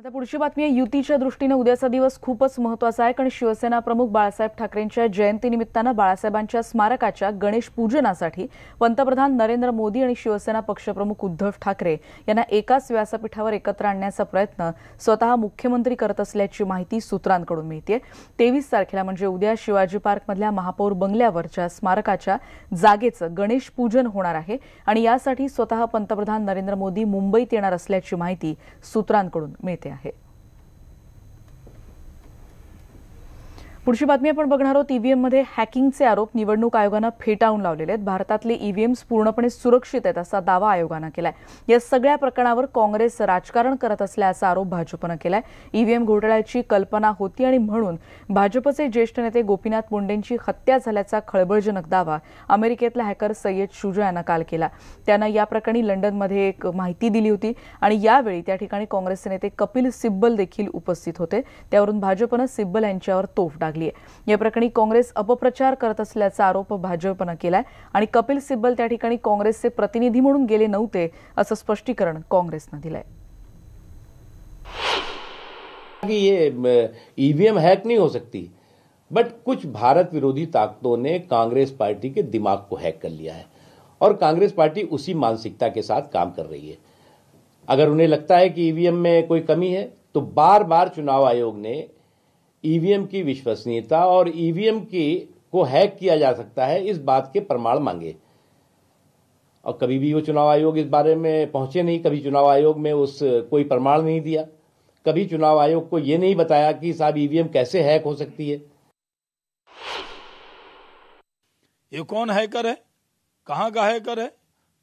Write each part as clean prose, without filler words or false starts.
आता पुढची बातमी आहे। युतीच्या दृष्टीने उद्याचा दिवस खूपच महत्त्वाचा आहे, कारण शिवसेना प्रमुख बाळासाहेब ठाकरेंच्या जयंतीनिमित्ताने बाळासाहेबांच्या स्मारकाच्या गणेश पूजनासाठी पंतप्रधान नरेंद्र मोदी आणि शिवसेना पक्षप्रमुख उद्धव ठाकरे यांना एकाच व्यासपीठावर एकत्र आणण्याचा प्रयत्न स्वतः मुख्यमंत्री करत असल्याची माहिती सूत्रांकडून मिळते। 23 तारखेला म्हणजे उद्या शिवाजी पार्कमधल्या महापौर बंगल्यावरच्या स्मारकाच्या जागेचं गणेश पूजन होणार आहे आणि यासाठी स्वतः पंतप्रधान नरेंद्र मोदी मुंबईत येणार असल्याची माहिती सूत्रांकडून मिळते आहे। पुढची बातमी आपण बघणार आहोत। ईव्हीएम मध्ये हॅकिंगचे आरोप निवडणूक आयोगाने फेटाळून लावलेले आहेत। भारतातले ईव्हीएम्स पूर्णपणे सुरक्षित आहेत असा दावा आयोगाने केलाय। या सगळ्या प्रकरणावर काँग्रेस राजकारण करत असल्याचा आरोप भाजपने केलाय। ईव्हीएम घोटाळ्याची कल्पना होती आणि म्हणून भाजपचे ज्येष्ठ नेते गोपीनाथ मुंडेंची हत्या झाल्याचा खळबळजनक दावा अमेरिकेतला हॅकर सय्यद शुजा यानं काल केला। त्यानं या प्रकरणी लंडनमध्ये एक माहिती दिली होती आणि यावेळी त्या ठिकाणी काँग्रेसचे नेते कपिल सिब्बल देखील उपस्थित होते। त्यावरून भाजपने सिब्बल यांच्यावर तोफ डागली। या प्रकरणी काँग्रेस अपप्रचार करत असल्याचा आरोप भाजपने केलाय आणि कपिल सिब्बल त्या ठिकाणी काँग्रेसचे प्रतिनिधी म्हणून गेले नव्हते असं स्पष्टीकरण काँग्रेसने दिलंय। ये ईवीएम हैक नहीं हो सकती, बट कुछ भारत विरोधी ताकतों ने कांग्रेस पार्टी के दिमाग को हैक कर लिया है और कांग्रेस पार्टी उसी मानसिकता के साथ काम कर रही है। अगर उन्हें लगता है कि ईवीएम में कोई कमी है तो बार बार चुनाव आयोग ने ईवीएम की विश्वसनीयता और ईवीएम को हैक किया जा सकता है इस बात के प्रमाण मांगे, और कभी भी वो चुनाव आयोग इस बारे में पहुंचे नहीं। कभी चुनाव आयोग में उस कोई प्रमाण नहीं दिया, कभी चुनाव आयोग को ये नहीं बताया कि साहब ईवीएम कैसे हैक हो सकती है। ये कौन हैकर है, कहां का हैकर है?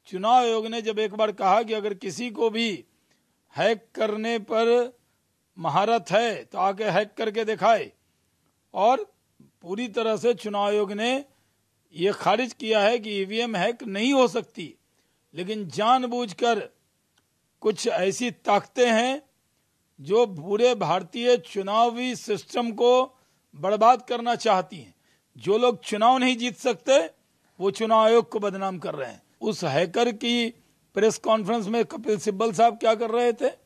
चुनाव आयोग ने जब एक बार कहा कि अगर किसी को भी हैक करने पर महारत है तो आके हैक करके दिखाए, और पूरी तरह से चुनाव आयोग ने यह खारिज किया है कि ईवीएम हैक नहीं हो सकती। लेकिन जानबूझकर कुछ ऐसी ताकतें हैं जो पूरे भारतीय चुनावी सिस्टम को बर्बाद करना चाहती हैं। जो लोग चुनाव नहीं जीत सकते वो चुनाव आयोग को बदनाम कर रहे हैं। उस हैकर की प्रेस कॉन्फ्रेंस में कपिल सिब्बल साहब क्या कर रहे थे?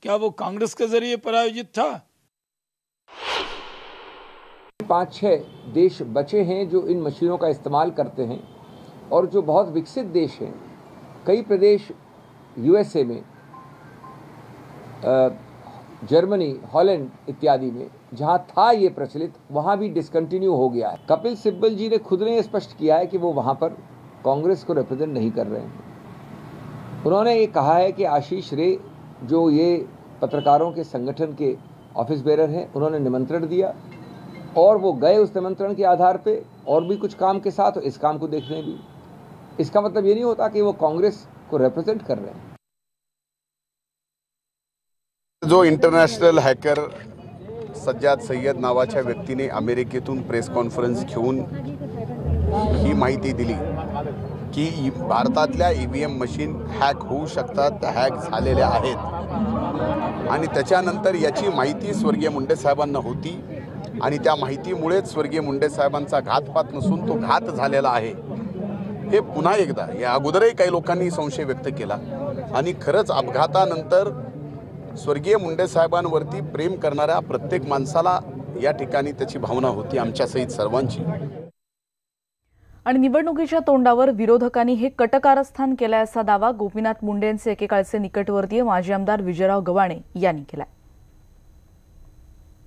क्या वो कांग्रेस के जरिए प्रायोजित था? 5-6 देश बचे हैं जो इन मशीनों का इस्तेमाल करते हैं, और जो बहुत विकसित देश हैं, कई प्रदेश यूएसए में, जर्मनी, हॉलैंड इत्यादि में जहां था ये प्रचलित, वहां भी डिसकंटिन्यू हो गया है। कपिल सिब्बल जी ने खुद ने स्पष्ट किया है कि वो वहां पर कांग्रेस को रिप्रेजेंट नहीं कर रहे हैं। उन्होंने ये कहा है कि आशीष रे जो ये पत्रकारों के संगठन के ऑफिस बेरर हैं, उन्होंने निमंत्रण दिया और वो गए उस निमंत्रण के आधार पे, और भी कुछ काम के साथ इस काम को देखने भी। इसका मतलब ये नहीं होता कि वो कांग्रेस को रिप्रेजेंट कर रहे हैं। जो इंटरनॅशनल हॅकर सज्जाद सय्यद नावाच्या व्यक्तीने अमेरिकेतून प्रेस कॉन्फरन्स घेऊन ही माहिती दिली की भारतातल्या ईव्हीएम मशीन हॅक होऊ शकतात, हॅक झालेल्या आहेत, आणि त्याच्यानंतर याची माहिती स्वर्गीय मुंडे साहेबांना होती आणि त्या माहितीमुळेच स्वर्गीय मुंडे साहेबांचा घातपात नसून तो घात झालेला आहे हे पुन्हा एकदा या अगोदरही काही लोकांनी संशय व्यक्त केला। आणि खरंच अपघातानंतर स्वर्गीय मुंडे साहेबांवरती प्रेम करणाऱ्या प्रत्येक माणसाला या ठिकाणी त्याची भावना होती, आमच्यासहित सर्वांची। आणि निवडणुकीच्या तोंडावर विरोधकांनी हे कटकारस्थान केलंय असा दावा गोपीनाथ मुंडे यांचे एकेकाळचे निकटवर्तीय माजी आमदार विजयराव गव्हाणे यांनी केलाय।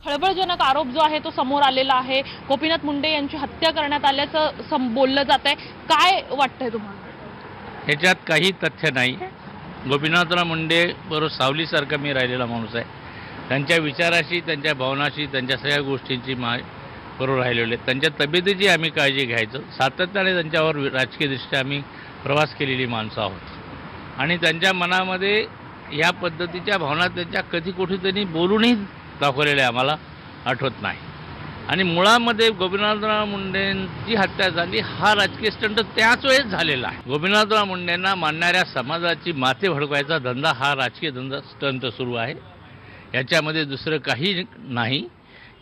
खळबळजनक आरोप जो आहे तो समोर आलेला आहे। गोपीनाथ मुंडे यांची हत्या करण्यात आल्याचं बोललं जात आहे। काय वाटतंय तुम्हाला? ह्याच्यात काही तथ्य नाही। गोपीनाथराव मुंडे बरोबर सावलीसारखा मी राहिलेला माणूस आहे। त्यांच्या विचाराशी, त्यांच्या भावनाशी, त्यांच्या सगळ्या गोष्टींची बरोबर राहिलेले। त्यांच्या तब्येतीची आम्ही काळजी घ्यायचं, सातत्याने त्यांच्यावर राजकीयदृष्ट्या आम्ही प्रवास केलेली माणसं आहोत, आणि त्यांच्या मनामध्ये या पद्धतीच्या भावना त्यांच्या कधी कुठेतरी बोलूनही दाखवलेल्या आम्हाला आठवत नाही। आणि मुळामध्ये गोपीनाथराव मुंडेंची हत्या झाली हा राजकीय स्टंट त्याच वेळेस झालेला आहे। गोपीनाथराव मुंडेंना मानणाऱ्या समाजाची माथे भडकवायचा धंदा हा राजकीय धंदा स्टंट सुरू आहे। याच्यामध्ये दुसरं काही नाही,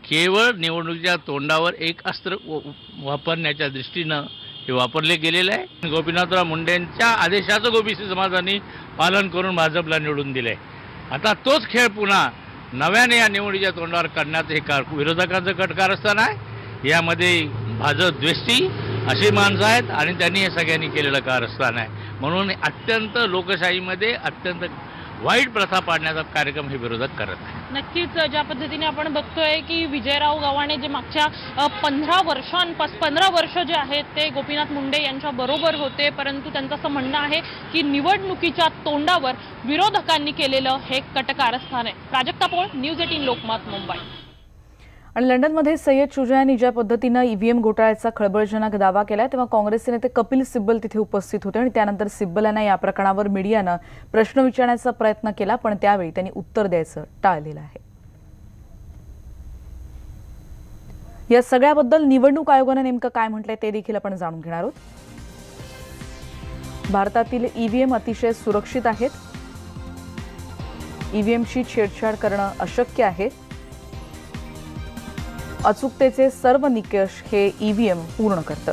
केवळ निवडणुकीच्या तोंडावर एक अस्त्र वापरण्याच्या दृष्टीनं हे वापरले गेलेले आहे। गोपीनाथराव मुंडेंच्या आदेशाचं ओबीसी समाजाने पालन करून भाजपला निवडून दिले। आता तोच खेळ पुन्हा नव्याने या निवडीच्या तोंडावर काढण्याचं हे विरोधकांचं कटकारस्थान आहे। यामध्ये भाजप द्वेष्टी अशी माणसं आहेत आणि त्यांनी हे सगळ्यांनी केलेलं कारस्थान आहे। म्हणून अत्यंत लोकशाहीमध्ये अत्यंत वाईट प्रथा पाडण्याचा कार्यक्रम हे विरोधक करत आहे। नक्कीच ज्या पद्धतीने आपण बघतोय की विजयराव गव्हाणे जे मागच्या 15 वर्ष जे आहेत ते गोपीनाथ मुंडे यांच्या बरोबर होते, परंतु त्यांचं असं म्हणणं आहे की निवडणुकीच्या तोंडावर विरोधकांनी केलेलं हे कटकारस्थान आहे। प्राजक्ता पोळ, न्यूज 18 लोकमत, मुंबई। आणि लंडनमध्ये सय्यद शुजा यांनी ज्या पद्धतीनं ईव्हीएम घोटाळ्याचा खळबळजनक दावा केला तेव्हा काँग्रेसचे नेते कपिल सिब्बल तिथे उपस्थित होते आणि त्यानंतर सिब्बल यांना या प्रकरणावर मीडियानं प्रश्न विचारण्याचा प्रयत्न केला, पण त्यावेळी त्यांनी उत्तर द्यायचं टाळलेलं आहे। या सगळ्याबद्दल निवडणूक आयोगानं नेमकं काय म्हटलंय ते देखील आपण जाणून घेणार आहोत। भारतातील ईव्हीएम अतिशय सुरक्षित आहेत, ईव्हीएमशी छेडछाड करणं अशक्य आहे, अचूकतेचे सर्व निकष हे ईव्हीएम पूर्ण करतं।